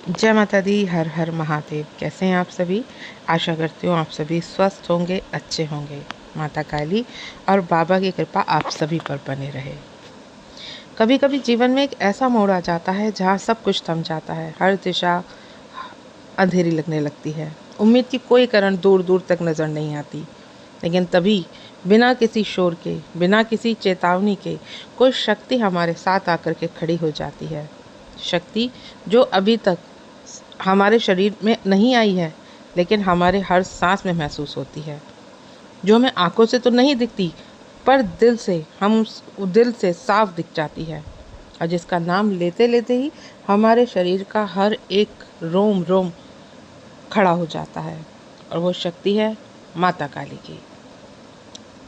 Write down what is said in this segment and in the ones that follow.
जय माता दी। हर हर महादेव। कैसे हैं आप सभी? आशा करती हूँ आप सभी स्वस्थ होंगे, अच्छे होंगे। माता काली और बाबा की कृपा आप सभी पर बने रहे। कभी कभी जीवन में एक ऐसा मोड़ आ जाता है जहाँ सब कुछ थम जाता है। हर दिशा अंधेरी लगने लगती है। उम्मीद की कोई किरण दूर दूर तक नज़र नहीं आती। लेकिन तभी बिना किसी शोर के, बिना किसी चेतावनी के, कोई शक्ति हमारे साथ आकर के खड़ी हो जाती है। शक्ति जो अभी तक हमारे शरीर में नहीं आई है, लेकिन हमारे हर सांस में महसूस होती है। जो हमें आंखों से तो नहीं दिखती, पर दिल से साफ दिख जाती है। और जिसका नाम लेते लेते ही हमारे शरीर का हर एक रोम रोम खड़ा हो जाता है। और वो शक्ति है माता काली की।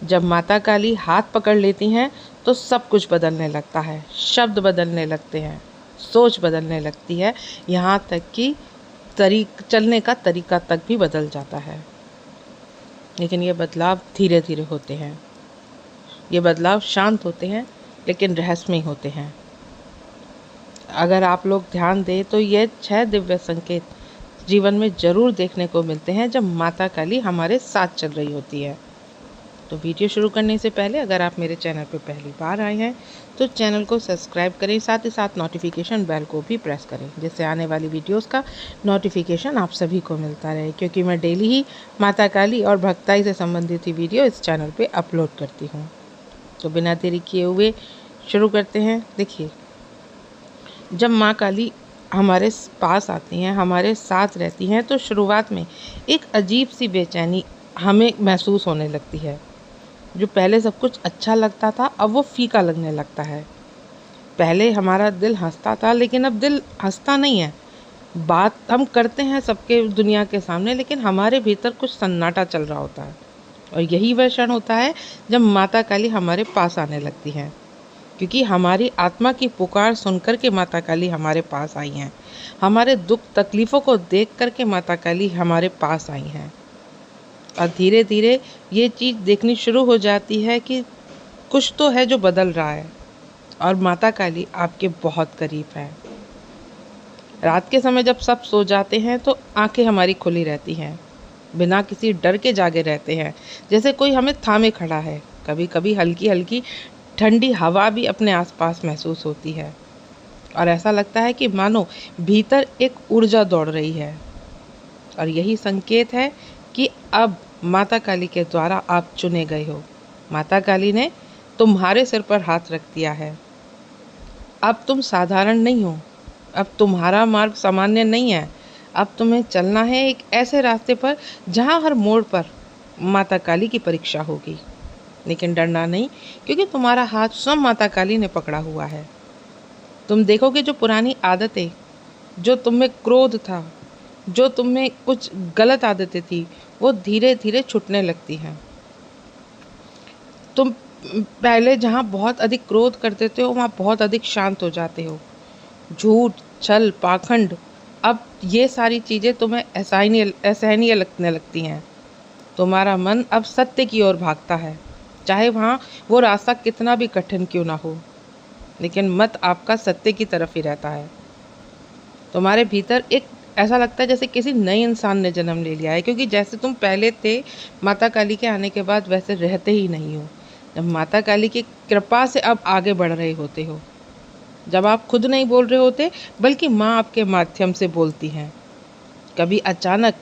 जब माता काली हाथ पकड़ लेती हैं तो सब कुछ बदलने लगता है। शब्द बदलने लगते हैं, सोच बदलने लगती है, यहाँ तक कि चलने का तरीका तक भी बदल जाता है। लेकिन ये बदलाव धीरे धीरे होते हैं। ये बदलाव शांत होते हैं, लेकिन रहस्यमय होते हैं। अगर आप लोग ध्यान दें तो ये 6 दिव्य संकेत जीवन में ज़रूर देखने को मिलते हैं जब माता काली हमारे साथ चल रही होती है। तो वीडियो शुरू करने से पहले अगर आप मेरे चैनल पर पहली बार आए हैं तो चैनल को सब्सक्राइब करें, साथ ही साथ नोटिफिकेशन बेल को भी प्रेस करें, जिससे आने वाली वीडियोस का नोटिफिकेशन आप सभी को मिलता रहे। क्योंकि मैं डेली ही माता काली और भक्ताई से संबंधित ही वीडियो इस चैनल पे अपलोड करती हूँ। तो बिना देरी किए हुए शुरू करते हैं। देखिए, जब माँ काली हमारे पास आती हैं, हमारे साथ रहती हैं, तो शुरुआत में एक अजीब सी बेचैनी हमें महसूस होने लगती है। जो पहले सब कुछ अच्छा लगता था, अब वो फीका लगने लगता है। पहले हमारा दिल हंसता था, लेकिन अब दिल हंसता नहीं है। बात हम करते हैं सबके दुनिया के सामने, लेकिन हमारे भीतर कुछ सन्नाटा चल रहा होता है। और यही वह क्षण होता है जब माता काली हमारे पास आने लगती हैं। क्योंकि हमारी आत्मा की पुकार सुनकर के माता काली हमारे पास आई हैं। हमारे दुख तकलीफ़ों को देख कर के माता काली हमारे पास आई हैं। और धीरे धीरे ये चीज़ देखनी शुरू हो जाती है कि कुछ तो है जो बदल रहा है, और माता काली आपके बहुत करीब है। रात के समय जब सब सो जाते हैं तो आंखें हमारी खुली रहती हैं, बिना किसी डर के जागे रहते हैं, जैसे कोई हमें थामे खड़ा है। कभी कभी हल्की हल्की ठंडी हवा भी अपने आसपास महसूस होती है, और ऐसा लगता है कि मानो भीतर एक ऊर्जा दौड़ रही है। और यही संकेत है कि अब माता काली के द्वारा आप चुने गए हो। माता काली ने तुम्हारे सिर पर हाथ रख दिया है। अब तुम साधारण नहीं हो, अब तुम्हारा मार्ग सामान्य नहीं है। अब तुम्हें चलना है एक ऐसे रास्ते पर जहाँ हर मोड़ पर माता काली की परीक्षा होगी। लेकिन डरना नहीं, क्योंकि तुम्हारा हाथ स्वयं माता काली ने पकड़ा हुआ है। तुम देखोगे जो पुरानी आदतें, जो तुम में क्रोध था, जो तुम में कुछ गलत आदतें थी, वो धीरे धीरे छूटने लगती हैं। तुम पहले जहाँ बहुत अधिक क्रोध करते थे, वहाँ बहुत अधिक शांत हो जाते हो। झूठ, छल, पाखंड, अब ये सारी चीज़ें तुम्हें असहनीय लगने लगती हैं। तुम्हारा मन अब सत्य की ओर भागता है, चाहे वहाँ वो रास्ता कितना भी कठिन क्यों ना हो, लेकिन मत आपका सत्य की तरफ ही रहता है। तुम्हारे भीतर एक ऐसा लगता है जैसे किसी नए इंसान ने जन्म ले लिया है, क्योंकि जैसे तुम पहले थे, माता काली के आने के बाद वैसे रहते ही नहीं हो। जब माता काली की कृपा से अब आगे बढ़ रहे होते हो, जब आप खुद नहीं बोल रहे होते, बल्कि माँ आपके माध्यम से बोलती हैं। कभी अचानक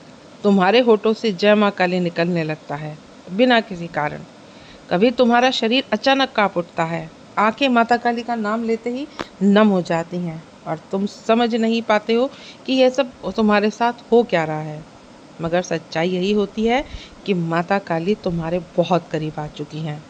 तुम्हारे होठों से जय माँ काली निकलने लगता है, बिना किसी कारण। कभी तुम्हारा शरीर अचानक कांप उठता है, आंखें माता काली का नाम लेते ही नम हो जाती हैं, और तुम समझ नहीं पाते हो कि यह सब तुम्हारे साथ हो क्या रहा है। मगर सच्चाई यही होती है कि माता काली तुम्हारे बहुत करीब आ चुकी हैं।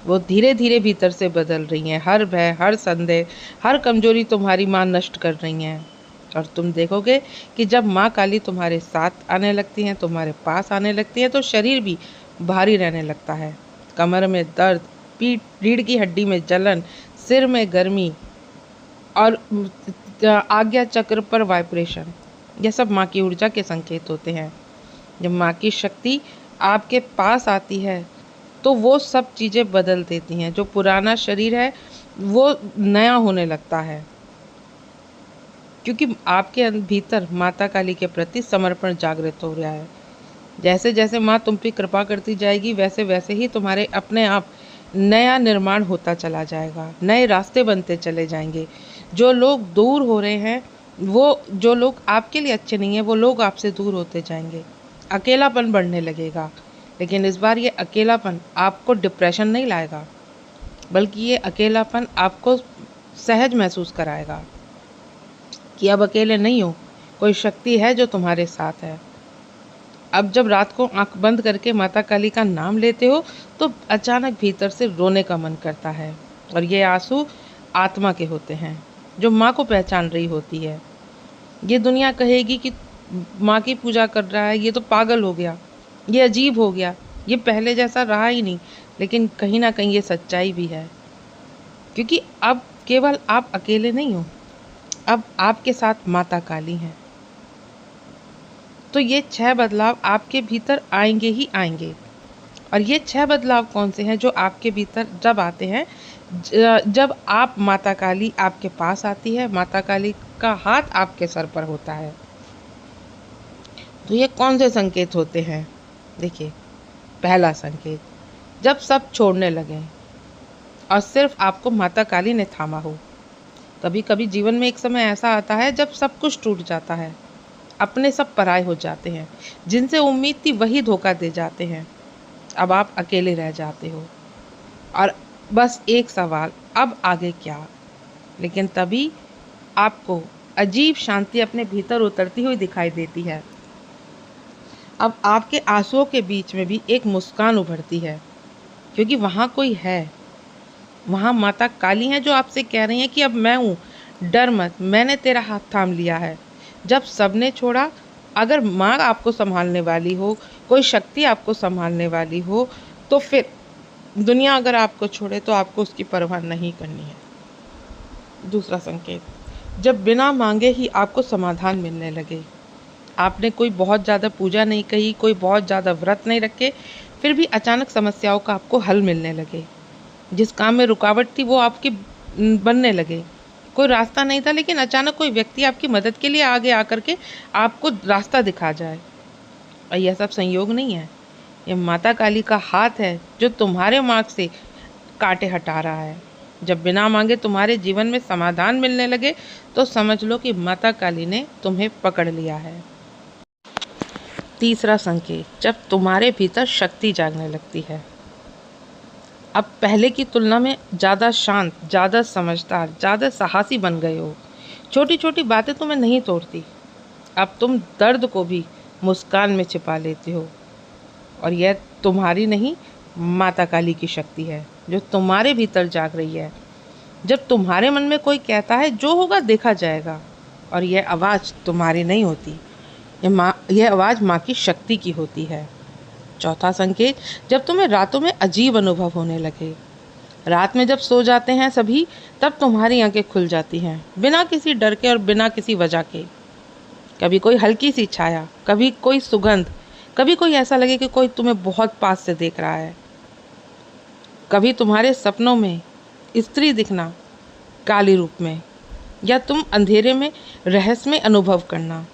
वो धीरे धीरे भीतर से बदल रही हैं। हर भय, हर संदेह, हर कमजोरी तुम्हारी माँ नष्ट कर रही हैं। और तुम देखोगे कि जब माँ काली तुम्हारे साथ आने लगती हैं, तुम्हारे पास आने लगती है, तो शरीर भी भारी रहने लगता है। कमर में दर्द, पीठ, रीढ़ की हड्डी में जलन, सिर में गर्मी, और आज्ञा चक्र पर वाइब्रेशन, यह सब माँ की ऊर्जा के संकेत होते हैं। जब माँ की शक्ति आपके पास आती है तो वो सब चीज़ें बदल देती हैं। जो पुराना शरीर है वो नया होने लगता है। क्योंकि आपके भीतर माता काली के प्रति समर्पण जागृत हो रहा है। जैसे जैसे माँ तुम पे कृपा करती जाएगी वैसे वैसे ही तुम्हारे अपने आप नया निर्माण होता चला जाएगा, नए रास्ते बनते चले जाएंगे। जो लोग दूर हो रहे हैं, वो जो लोग आपके लिए अच्छे नहीं हैं, वो लोग आपसे दूर होते जाएंगे। अकेलापन बढ़ने लगेगा, लेकिन इस बार ये अकेलापन आपको डिप्रेशन नहीं लाएगा, बल्कि ये अकेलापन आपको सहज महसूस कराएगा कि अब अकेले नहीं हो, कोई शक्ति है जो तुम्हारे साथ है। अब जब रात को आंख बंद करके माता काली का नाम लेते हो तो अचानक भीतर से रोने का मन करता है, और ये आंसू आत्मा के होते हैं जो माँ को पहचान रही होती है। ये दुनिया कहेगी कि माँ की पूजा कर रहा है, ये तो पागल हो गया, ये अजीब हो गया, ये पहले जैसा रहा ही नहीं। लेकिन कहीं ना कहीं ये सच्चाई भी है, क्योंकि अब केवल आप अकेले नहीं हो, अब आपके साथ माता काली हैं। तो ये 6 बदलाव आपके भीतर आएंगे ही आएंगे। और ये 6 बदलाव कौन से हैं जो आपके भीतर जब आते हैं, जब आप माता काली आपके पास आती है, माता काली का हाथ आपके सर पर होता है। तो ये कौन से संकेत होते हैं? देखिए, पहला संकेत, जब सब छोड़ने लगे और सिर्फ आपको माता काली ने थामा हो। कभी कभी जीवन में एक समय ऐसा आता है जब सब कुछ टूट जाता है, अपने सब पराये हो जाते हैं, जिनसे उम्मीद थी वही धोखा दे जाते हैं। अब आप अकेले रह जाते हो और बस एक सवाल, अब आगे क्या? लेकिन तभी आपको अजीब शांति अपने भीतर उतरती हुई दिखाई देती है। अब आपके आंसुओं के बीच में भी एक मुस्कान उभरती है, क्योंकि वहाँ कोई है, वहाँ माता काली हैं जो आपसे कह रही हैं कि अब मैं हूँ, डर मत, मैंने तेरा हाथ थाम लिया है। जब सबने छोड़ा, अगर माँ आपको संभालने वाली हो, कोई शक्ति आपको संभालने वाली हो, तो फिर दुनिया अगर आपको छोड़े तो आपको उसकी परवाह नहीं करनी है। दूसरा संकेत, जब बिना मांगे ही आपको समाधान मिलने लगे। आपने कोई बहुत ज़्यादा पूजा नहीं कही, कोई बहुत ज़्यादा व्रत नहीं रखे, फिर भी अचानक समस्याओं का आपको हल मिलने लगे। जिस काम में रुकावट थी वो आपकी बनने लगे। कोई रास्ता नहीं था, लेकिन अचानक कोई व्यक्ति आपकी मदद के लिए आगे आकर के आपको रास्ता दिखा जाए। और यह सब संयोग नहीं है, यह माता काली का हाथ है जो तुम्हारे मार्ग से कांटे हटा रहा है। जब बिना मांगे तुम्हारे जीवन में समाधान मिलने लगे तो समझ लो कि माता काली ने तुम्हें पकड़ लिया है। तीसरा संकेत, जब तुम्हारे भीतर शक्ति जागने लगती है। अब पहले की तुलना में ज़्यादा शांत, ज़्यादा समझदार, ज़्यादा साहसी बन गए हो। छोटी छोटी बातें तुम्हें नहीं तोड़ती। अब तुम दर्द को भी मुस्कान में छिपा लेते हो, और यह तुम्हारी नहीं, माता काली की शक्ति है जो तुम्हारे भीतर जाग रही है। जब तुम्हारे मन में कोई कहता है जो होगा देखा जाएगा, और यह आवाज़ तुम्हारी नहीं होती, यह आवाज़ माँ की शक्ति की होती है। चौथा संकेत, जब तुम्हें रातों में अजीब अनुभव होने लगे। रात में जब सो जाते हैं सभी, तब तुम्हारी आंखें खुल जाती हैं, बिना किसी डर के और बिना किसी वजह के। कभी कोई हल्की सी छाया, कभी कोई सुगंध, कभी कोई ऐसा लगे कि कोई तुम्हें बहुत पास से देख रहा है। कभी तुम्हारे सपनों में स्त्री दिखना काली रूप में, या तुम अंधेरे में रहस्यमय अनुभव करना।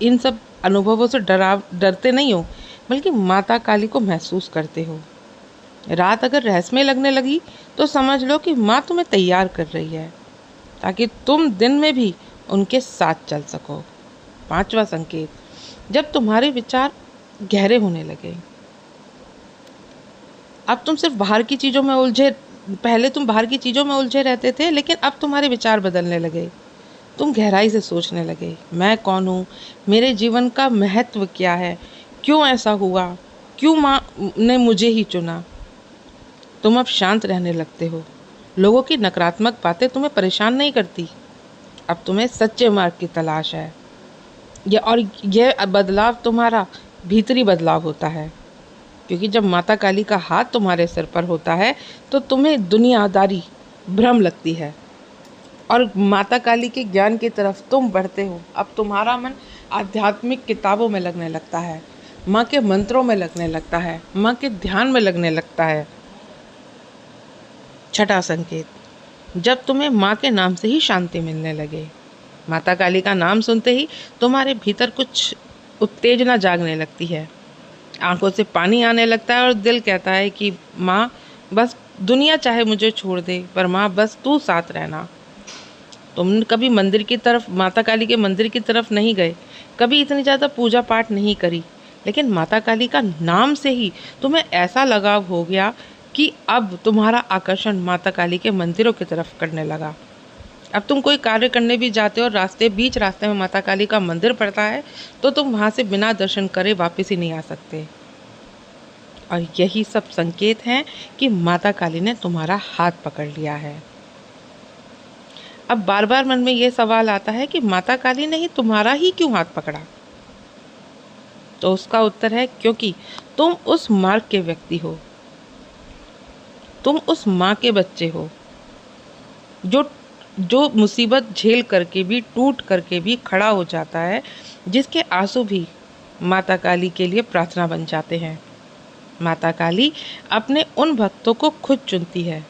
इन सब अनुभवों से डरते नहीं हो, बल्कि माता काली को महसूस करते हो। रात अगर रहस्यमय लगने लगी तो समझ लो कि माँ तुम्हें तैयार कर रही है, ताकि तुम दिन में भी उनके साथ चल सको। पांचवा संकेत, जब तुम्हारे विचार गहरे होने लगे। अब तुम सिर्फ बाहर की चीज़ों में उलझे, पहले तुम बाहर की चीज़ों में उलझे रहते थे, लेकिन अब तुम्हारे विचार बदलने लगे। तुम गहराई से सोचने लगे, मैं कौन हूँ, मेरे जीवन का महत्व क्या है, क्यों ऐसा हुआ, क्यों माँ ने मुझे ही चुना। तुम अब शांत रहने लगते हो। लोगों की नकारात्मक बातें तुम्हें परेशान नहीं करती। अब तुम्हें सच्चे मार्ग की तलाश है। यह बदलाव तुम्हारा भीतरी बदलाव होता है, क्योंकि जब माता काली का हाथ तुम्हारे सिर पर होता है तो तुम्हें दुनियादारी भ्रम लगती है, और माता काली के ज्ञान की तरफ तुम बढ़ते हो। अब तुम्हारा मन आध्यात्मिक किताबों में लगने लगता है, माँ के मंत्रों में लगने लगता है, माँ के ध्यान में लगने लगता है। छठा संकेत, जब तुम्हें माँ के नाम से ही शांति मिलने लगे। माता काली का नाम सुनते ही तुम्हारे भीतर कुछ उत्तेजना जागने लगती है, आंखों से पानी आने लगता है और दिल कहता है कि माँ बस दुनिया चाहे मुझे छोड़ दे, पर माँ बस तू साथ रहना। तुम कभी मंदिर की तरफ, माता काली के मंदिर की तरफ नहीं गए, कभी इतनी ज़्यादा पूजा पाठ नहीं करी, लेकिन माता काली का नाम से ही तुम्हें ऐसा लगाव हो गया कि अब तुम्हारा आकर्षण माता काली के मंदिरों की तरफ करने लगा। अब तुम कोई कार्य करने भी जाते हो और बीच रास्ते में माता काली का मंदिर पड़ता है तो तुम वहाँ से बिना दर्शन करे वापस ही नहीं आ सकते। और यही सब संकेत हैं कि माता काली ने तुम्हारा हाथ पकड़ लिया है। अब बार बार मन में ये सवाल आता है कि माता काली ने ही तुम्हारा ही क्यों हाथ पकड़ा? तो उसका उत्तर है क्योंकि तुम उस मार्ग के व्यक्ति हो, तुम उस माँ के बच्चे हो जो मुसीबत झेल करके भी, टूट करके भी खड़ा हो जाता है, जिसके आंसू भी माता काली के लिए प्रार्थना बन जाते हैं। माता काली अपने उन भक्तों को खुद चुनती है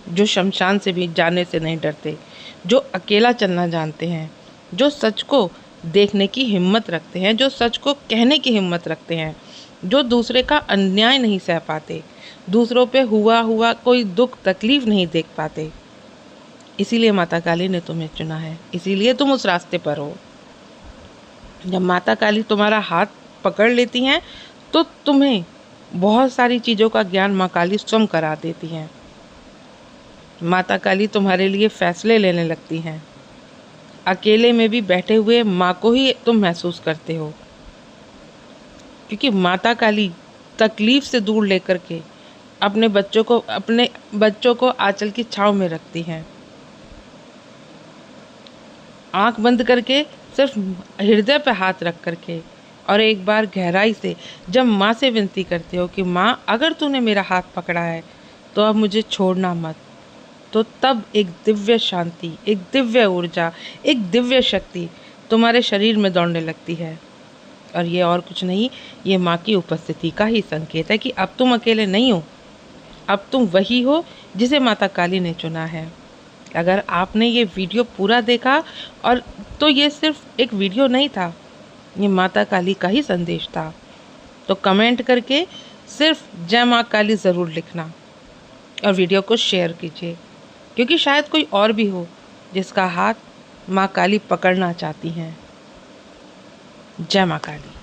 जो शमशान से भी जाने से नहीं डरते, जो अकेला चलना जानते हैं, जो सच को देखने की हिम्मत रखते हैं, जो सच को कहने की हिम्मत रखते हैं, जो दूसरे का अन्याय नहीं सह पाते, दूसरों पे हुआ कोई दुख तकलीफ नहीं देख पाते। इसीलिए माता काली ने तुम्हें चुना है, इसीलिए तुम उस रास्ते पर हो। जब माता काली तुम्हारा हाथ पकड़ लेती हैं तो तुम्हें बहुत सारी चीज़ों का ज्ञान माँ काली स्वयं करा देती हैं। माता काली तुम्हारे लिए फैसले लेने लगती हैं। अकेले में भी बैठे हुए माँ को ही तुम महसूस करते हो, क्योंकि माता काली तकलीफ से दूर लेकर के अपने बच्चों को आंचल की छांव में रखती हैं। आंख बंद करके सिर्फ हृदय पर हाथ रख करके और एक बार गहराई से जब माँ से विनती करते हो कि माँ अगर तूने मेरा हाथ पकड़ा है तो अब मुझे छोड़ना मत, तो तब एक दिव्य शांति, एक दिव्य ऊर्जा, एक दिव्य शक्ति तुम्हारे शरीर में दौड़ने लगती है। और ये और कुछ नहीं, ये माँ की उपस्थिति का ही संकेत है कि अब तुम अकेले नहीं हो, अब तुम वही हो जिसे माता काली ने चुना है। अगर आपने ये वीडियो पूरा देखा और तो ये सिर्फ एक वीडियो नहीं था, ये माता काली का ही संदेश था, तो कमेंट करके सिर्फ जय माँ काली ज़रूर लिखना और वीडियो को शेयर कीजिए, क्योंकि शायद कोई और भी हो जिसका हाथ माँ काली पकड़ना चाहती हैं। जय माँ काली।